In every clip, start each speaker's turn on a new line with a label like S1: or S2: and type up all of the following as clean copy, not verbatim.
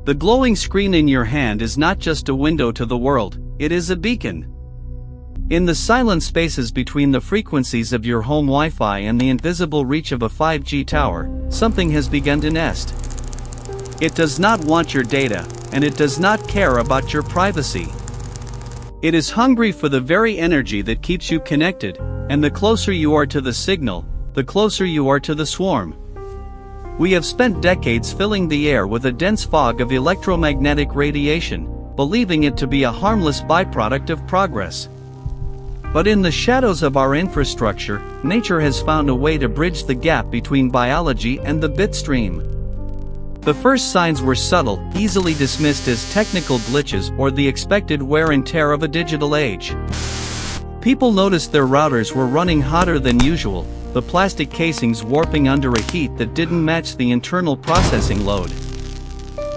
S1: The glowing screen in your hand is not just a window to the world, it is a beacon. In the silent spaces between the frequencies of your home Wi-Fi and the invisible reach of a 5G tower, something has begun to nest. It does not want your data, and it does not care about your privacy. It is hungry for the very energy that keeps you connected, and the closer you are to the signal, the closer you are to the swarm. We have spent decades filling the air with a dense fog of electromagnetic radiation, believing it to be a harmless byproduct of progress. But in the shadows of our infrastructure, nature has found a way to bridge the gap between biology and the bit stream. The first signs were subtle, easily dismissed as technical glitches or the expected wear and tear of a digital age. People noticed their routers were running hotter than usual, the plastic casings warping under a heat that didn't match the internal processing load.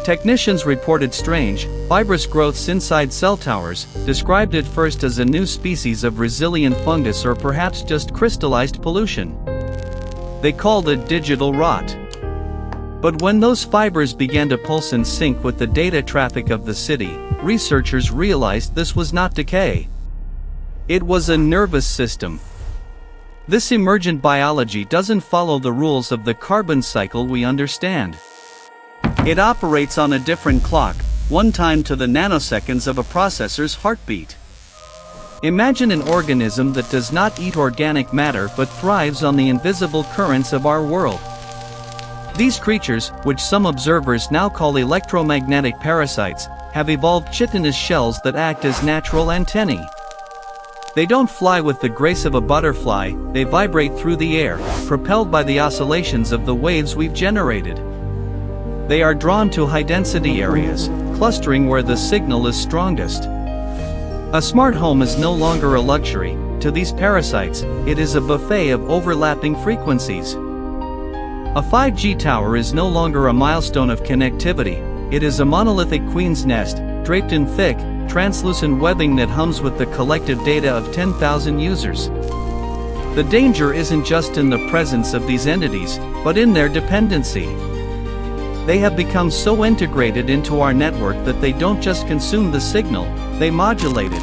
S1: Technicians reported strange, fibrous growths inside cell towers, described at first as a new species of resilient fungus or perhaps just crystallized pollution. They called it digital rot. But when those fibers began to pulse and sync with the data traffic of the city, researchers realized this was not decay. It was a nervous system. This emergent biology doesn't follow the rules of the carbon cycle we understand. It operates on a different clock, one time to the nanoseconds of a processor's heartbeat. Imagine an organism that does not eat organic matter but thrives on the invisible currents of our world. These creatures, which some observers now call electromagnetic parasites, have evolved chitinous shells that act as natural antennae. They don't fly with the grace of a butterfly, they vibrate through the air, propelled by the oscillations of the waves we've generated. They are drawn to high-density areas, clustering where the signal is strongest. A smart home is no longer a luxury. To these parasites, it is a buffet of overlapping frequencies. A 5G tower is no longer a milestone of connectivity, it is a monolithic queen's nest, draped in thick, translucent webbing that hums with the collective data of 10,000 users. The danger isn't just in the presence of these entities, but in their dependency. They have become so integrated into our network that they don't just consume the signal, they modulate it.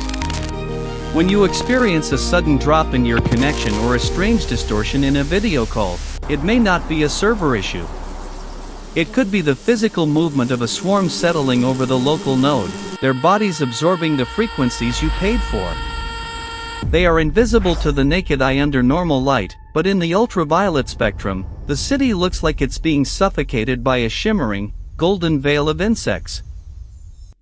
S1: When you experience a sudden drop in your connection or a strange distortion in a video call, it may not be a server issue. It could be the physical movement of a swarm settling over the local node, their bodies absorbing the frequencies you paid for. They are invisible to the naked eye under normal light, but in the ultraviolet spectrum, the city looks like it's being suffocated by a shimmering, golden veil of insects.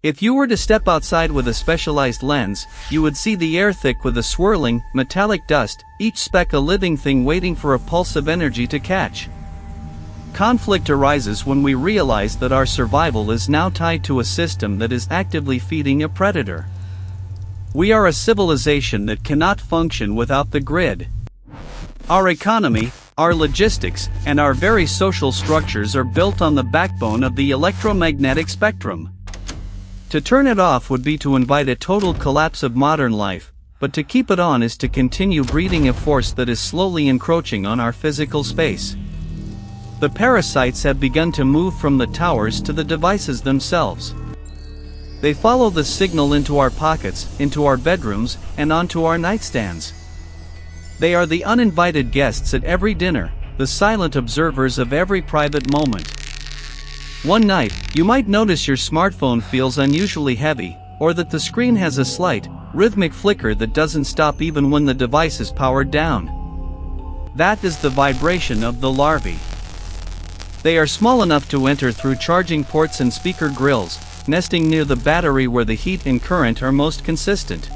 S1: If you were to step outside with a specialized lens, you would see the air thick with a swirling, metallic dust, each speck a living thing waiting for a pulse of energy to catch. Conflict arises when we realize that our survival is now tied to a system that is actively feeding a predator. We are a civilization that cannot function without the grid. Our economy, our logistics, and our very social structures are built on the backbone of the electromagnetic spectrum. To turn it off would be to invite a total collapse of modern life, but to keep it on is to continue breeding a force that is slowly encroaching on our physical space. The parasites have begun to move from the towers to the devices themselves. They follow the signal into our pockets, into our bedrooms, and onto our nightstands. They are the uninvited guests at every dinner, the silent observers of every private moment. One night, you might notice your smartphone feels unusually heavy, or that the screen has a slight, rhythmic flicker that doesn't stop even when the device is powered down. That is the vibration of the larvae. They are small enough to enter through charging ports and speaker grills, nesting near the battery where the heat and current are most consistent.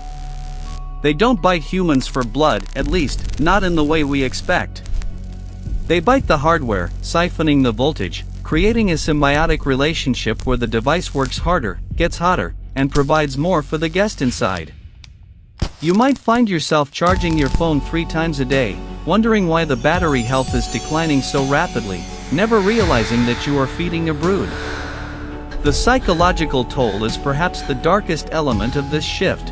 S1: They don't bite humans for blood, at least, not in the way we expect. They bite the hardware, siphoning the voltage, creating a symbiotic relationship where the device works harder, gets hotter, and provides more for the guest inside. You might find yourself charging your phone 3 times a day, wondering why the battery health is declining so rapidly, never realizing that you are feeding a brood. The psychological toll is perhaps the darkest element of this shift.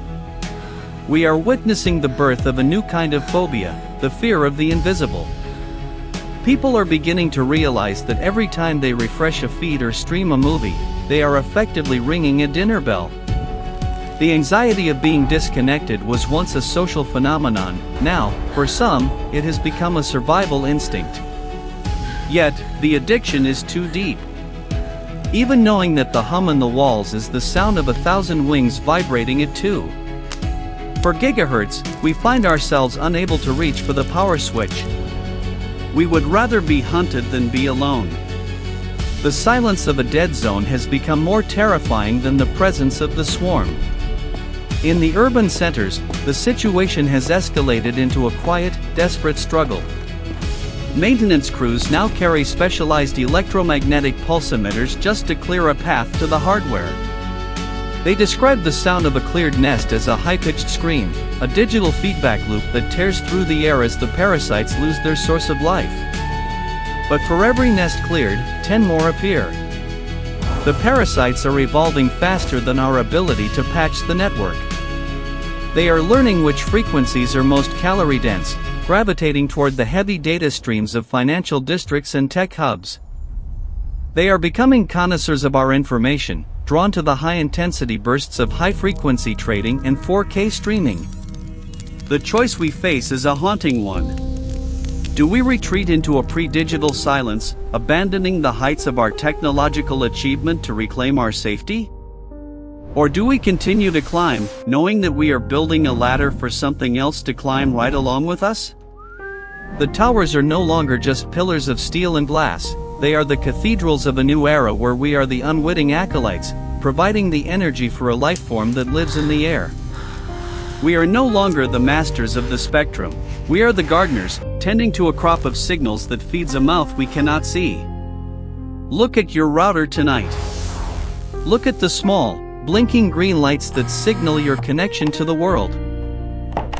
S1: We are witnessing the birth of a new kind of phobia, the fear of the invisible. People are beginning to realize that every time they refresh a feed or stream a movie, they are effectively ringing a dinner bell. The anxiety of being disconnected was once a social phenomenon, now, for some, it has become a survival instinct. Yet, the addiction is too deep. Even knowing that the hum in the walls is the sound of 1,000 wings vibrating at 2 gigahertz, we find ourselves unable to reach for the power switch. We would rather be hunted than be alone. The silence of a dead zone has become more terrifying than the presence of the swarm. In the urban centers, the situation has escalated into a quiet, desperate struggle. Maintenance crews now carry specialized electromagnetic pulse emitters just to clear a path to the hardware. They describe the sound of a cleared nest as a high-pitched scream, a digital feedback loop that tears through the air as the parasites lose their source of life. But for every nest cleared, 10 more appear. The parasites are evolving faster than our ability to patch the network. They are learning which frequencies are most calorie-dense, gravitating toward the heavy data streams of financial districts and tech hubs. They are becoming connoisseurs of our information, drawn to the high-intensity bursts of high-frequency trading and 4K streaming. The choice we face is a haunting one. Do we retreat into a pre-digital silence, abandoning the heights of our technological achievement to reclaim our safety? Or do we continue to climb, knowing that we are building a ladder for something else to climb right along with us? The towers are no longer just pillars of steel and glass, they are the cathedrals of a new era where we are the unwitting acolytes, providing the energy for a life form that lives in the air. We are no longer the masters of the spectrum, we are the gardeners, tending to a crop of signals that feeds a mouth we cannot see. Look at your router tonight. Look at the small, blinking green lights that signal your connection to the world.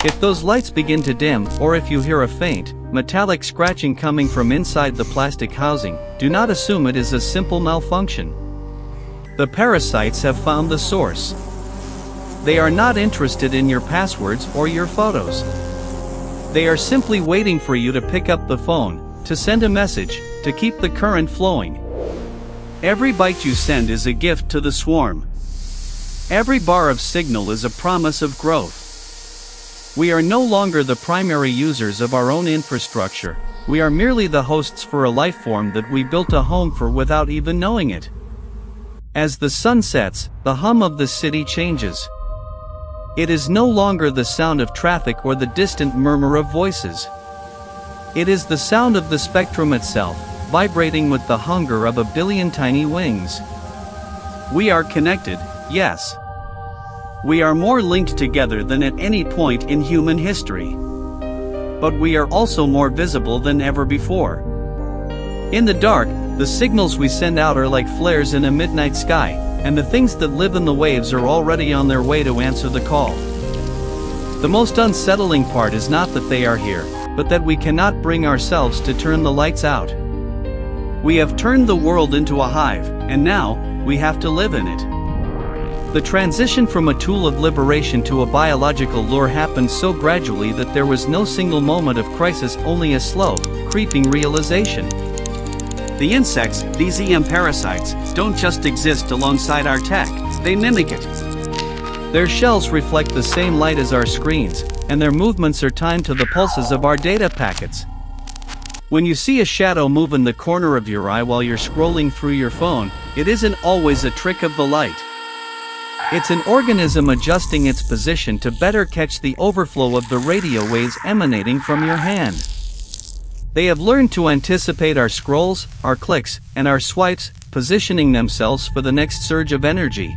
S1: If those lights begin to dim, or if you hear a faint, metallic scratching coming from inside the plastic housing, do not assume it is a simple malfunction. The parasites have found the source. They are not interested in your passwords or your photos. They are simply waiting for you to pick up the phone, to send a message, to keep the current flowing. Every byte you send is a gift to the swarm. Every bar of signal is a promise of growth. We are no longer the primary users of our own infrastructure, we are merely the hosts for a life form that we built a home for without even knowing it. As the sun sets, the hum of the city changes. It is no longer the sound of traffic or the distant murmur of voices. It is the sound of the spectrum itself, vibrating with the hunger of a billion tiny wings. We are connected, yes. We are more linked together than at any point in human history. But we are also more visible than ever before. In the dark, the signals we send out are like flares in a midnight sky, and the things that live in the waves are already on their way to answer the call. The most unsettling part is not that they are here, but that we cannot bring ourselves to turn the lights out. We have turned the world into a hive, and now, we have to live in it. The transition from a tool of liberation to a biological lure happened so gradually that there was no single moment of crisis, only a slow, creeping realization. The insects, these EM parasites, don't just exist alongside our tech, they mimic it. Their shells reflect the same light as our screens, and their movements are timed to the pulses of our data packets. When you see a shadow move in the corner of your eye while you're scrolling through your phone, it isn't always a trick of the light. It's an organism adjusting its position to better catch the overflow of the radio waves emanating from your hand. They have learned to anticipate our scrolls, our clicks, and our swipes, positioning themselves for the next surge of energy.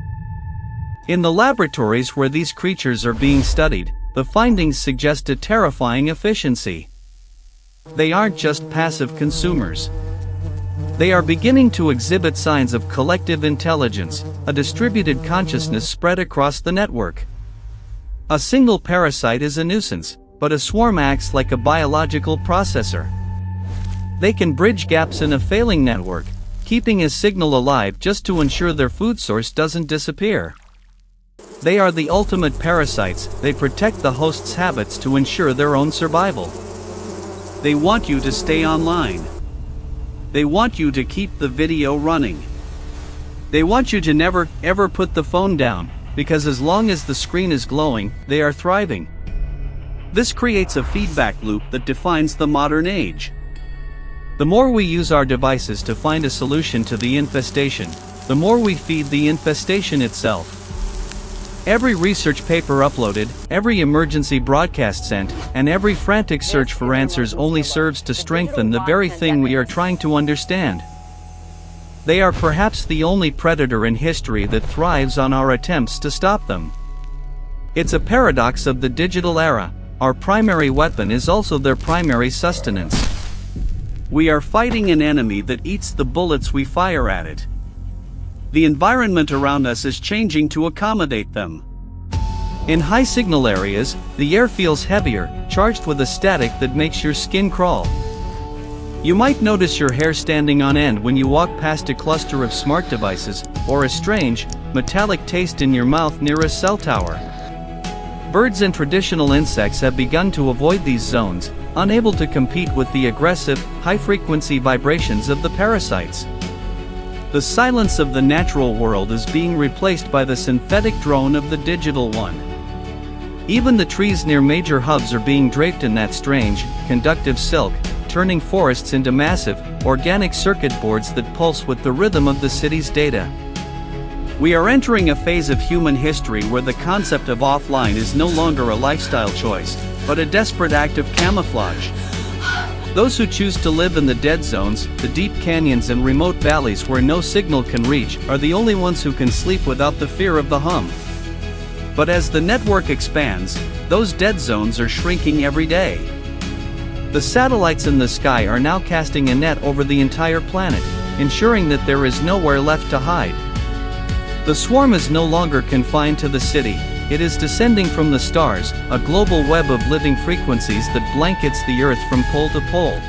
S1: In the laboratories where these creatures are being studied, the findings suggest a terrifying efficiency. They aren't just passive consumers. They are beginning to exhibit signs of collective intelligence, a distributed consciousness spread across the network. A single parasite is a nuisance, but a swarm acts like a biological processor. They can bridge gaps in a failing network, keeping a signal alive just to ensure their food source doesn't disappear. They are the ultimate parasites, they protect the host's habits to ensure their own survival. They want you to stay online. They want you to keep the video running. They want you to never, ever put the phone down, because as long as the screen is glowing, they are thriving. This creates a feedback loop that defines the modern age. The more we use our devices to find a solution to the infestation, the more we feed the infestation itself. Every research paper uploaded, every emergency broadcast sent, and every frantic search for answers only serves to strengthen the very thing we are trying to understand. They are perhaps the only predator in history that thrives on our attempts to stop them. It's a paradox of the digital era. Our primary weapon is also their primary sustenance. We are fighting an enemy that eats the bullets we fire at it. The environment around us is changing to accommodate them. In high signal areas, the air feels heavier, charged with a static that makes your skin crawl. You might notice your hair standing on end when you walk past a cluster of smart devices, or a strange, metallic taste in your mouth near a cell tower. Birds and traditional insects have begun to avoid these zones, unable to compete with the aggressive, high-frequency vibrations of the parasites. The silence of the natural world is being replaced by the synthetic drone of the digital one. Even the trees near major hubs are being draped in that strange, conductive silk, turning forests into massive, organic circuit boards that pulse with the rhythm of the city's data. We are entering a phase of human history where the concept of offline is no longer a lifestyle choice, but a desperate act of camouflage. Those who choose to live in the dead zones, the deep canyons and remote valleys where no signal can reach, are the only ones who can sleep without the fear of the hum. But as the network expands, those dead zones are shrinking every day. The satellites in the sky are now casting a net over the entire planet, ensuring that there is nowhere left to hide. The swarm is no longer confined to the city. It is descending from the stars, a global web of living frequencies that blankets the Earth from pole to pole.